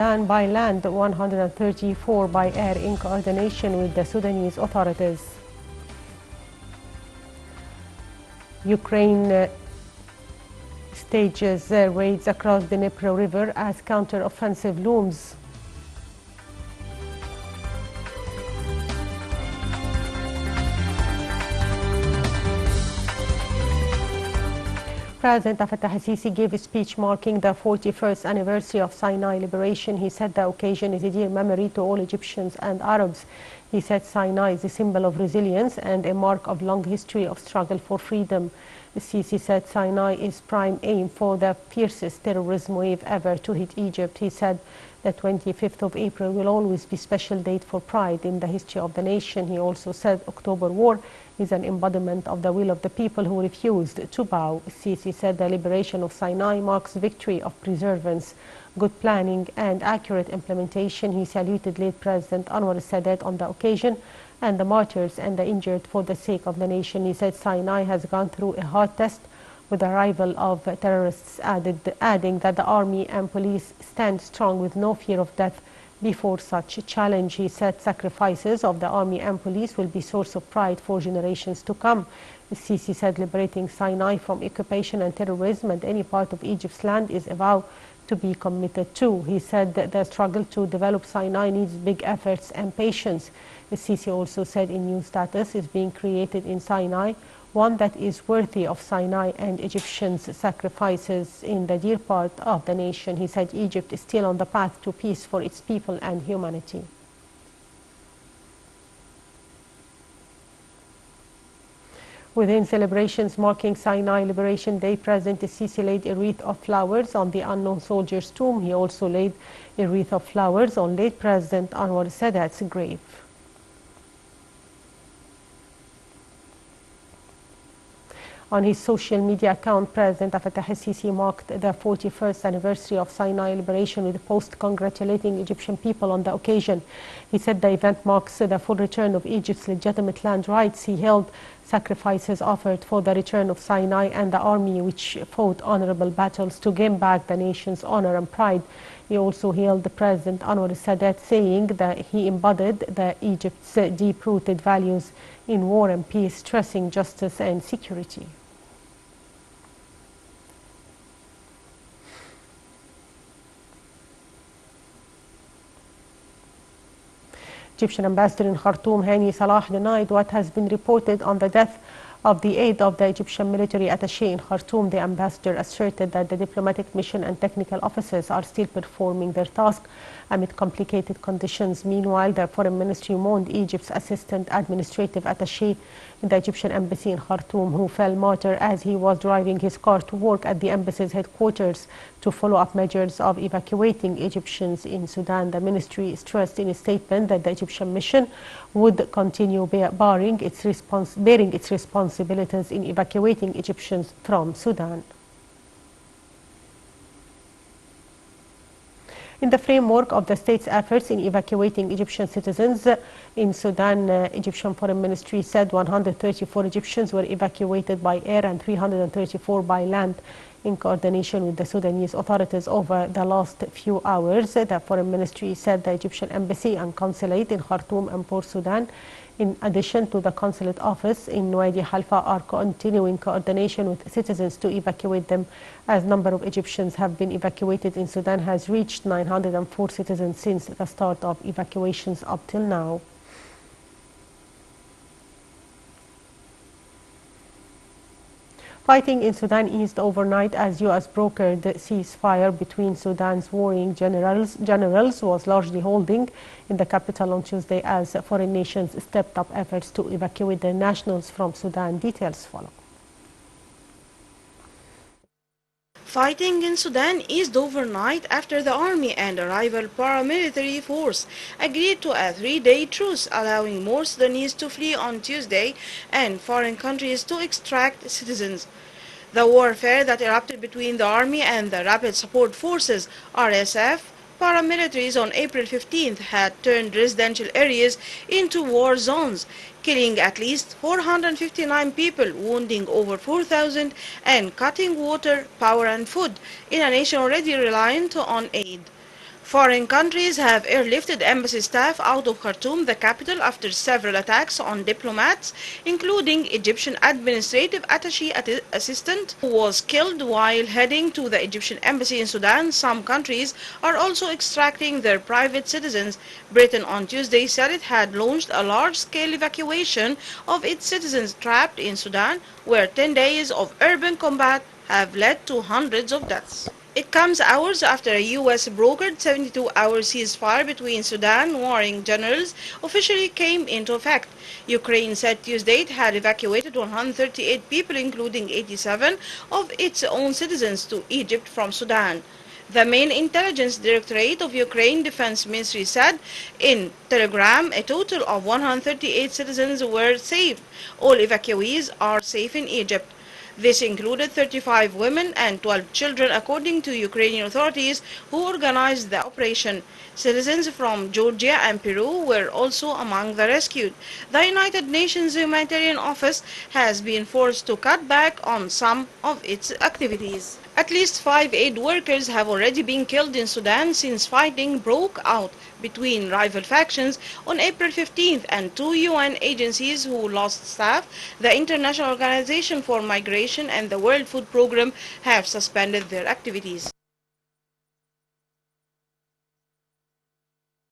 And by land, 134 by air in coordination with the Sudanese authorities. Ukraine stages raids across the Dnipro River as counter-offensive looms. President Fattah al-Sisi gave a speech marking the 41st anniversary of Sinai liberation. He said the occasion is a dear memory to all Egyptians and Arabs. He said Sinai is a symbol of resilience and a mark of long history of struggle for freedom. Sisi said Sinai is prime aim for the fiercest terrorism wave ever to hit Egypt. He said the 25th of April will always be a special date for pride in the history of the nation. He also said October War is an embodiment of the will of the people who refused to bow. Sisi said the liberation of Sinai marks victory of perseverance, good planning and accurate implementation. He saluted late President Anwar Sadat on the occasion and the martyrs and the injured for the sake of the nation. He said Sinai has gone through a hard test with the arrival of terrorists, adding that the army and police stand strong with no fear of death before such a challenge. He said sacrifices of the army and police will be source of pride for generations to come. Sisi said liberating Sinai from occupation and terrorism and any part of Egypt's land is a vow to be committed to. He said that the struggle to develop Sinai needs big efforts and patience. Sisi also said a new status is being created in Sinai, one that is worthy of Sinai and Egyptians' sacrifices in the dear part of the nation. He said Egypt is still on the path to peace for its people and humanity. Within celebrations marking Sinai Liberation Day, President Sisi laid a wreath of flowers on the unknown soldier's tomb. He also laid a wreath of flowers on late President Anwar Sadat's grave. On his social media account, President Fattah al-Sisi marked the 41st anniversary of Sinai liberation with a post congratulating Egyptian people on the occasion. He said the event marks the full return of Egypt's legitimate land rights. He held sacrifices offered for the return of Sinai and the army which fought honorable battles to gain back the nation's honor and pride. He also hailed the President Anwar Sadat, saying that he embodied Egypt's deep-rooted values in war and peace, stressing justice and security. Egyptian ambassador in Khartoum, Hani Salah, denied what has been reported on the death of the aide of the Egyptian military attaché in Khartoum. The ambassador asserted that the diplomatic mission and technical officers are still performing their task amid complicated conditions. Meanwhile, the foreign ministry mourned Egypt's assistant administrative attaché in the Egyptian embassy in Khartoum, who fell martyr as he was driving his car to work at the embassy's headquarters to follow up measures of evacuating Egyptians in Sudan. The ministry stressed in a statement that the Egyptian mission would continue bearing its responsibilities in evacuating Egyptians from Sudan. In the framework of the state's efforts in evacuating Egyptian citizens in Sudan, Egyptian Foreign Ministry said 134 Egyptians were evacuated by air and 334 by land in coordination with the Sudanese authorities over the last few hours. The Foreign Ministry said the Egyptian Embassy and Consulate in Khartoum and Port Sudan, in addition to the Consulate Office in Wadi Halfa, are continuing coordination with citizens to evacuate them, as number of Egyptians have been evacuated in Sudan has reached 904 citizens since the start of evacuations up till now. Fighting in Sudan eased overnight as U.S. brokered the ceasefire between Sudan's warring generals was largely holding in the capital on Tuesday as foreign nations stepped up efforts to evacuate their nationals from Sudan. Details follow. Fighting in Sudan eased overnight after the army and a rival paramilitary force agreed to a 3-day truce, allowing more Sudanese to flee on Tuesday and foreign countries to extract citizens. The warfare that erupted between the army and the Rapid Support Forces (RSF) paramilitaries on April 15th had turned residential areas into war zones, killing at least 459 people, wounding over 4,000, and cutting water, power and food in a nation already reliant on aid. Foreign countries have airlifted embassy staff out of Khartoum, the capital, after several attacks on diplomats, including Egyptian administrative attaché assistant who was killed while heading to the Egyptian embassy in Sudan. Some countries are also extracting their private citizens. Britain on Tuesday said it had launched a large-scale evacuation of its citizens trapped in Sudan, where 10 days of urban combat have led to hundreds of deaths. It comes hours after a U.S. brokered 72-hour ceasefire between Sudan warring generals officially came into effect. Ukraine said Tuesday it had evacuated 138 people, including 87 of its own citizens, to Egypt from Sudan. The main intelligence directorate of Ukraine Defense Ministry said in Telegram a total of 138 citizens were saved. All evacuees are safe in Egypt. This included 35 women and 12 children, according to Ukrainian authorities who organized the operation. Citizens from Georgia and Peru were also among the rescued. The United Nations Humanitarian Office has been forced to cut back on some of its activities. At least 5 aid workers have already been killed in Sudan since fighting broke out between rival factions on April 15th, and 2 UN agencies who lost staff, the International Organization for Migration and the World Food Programme, have suspended their activities.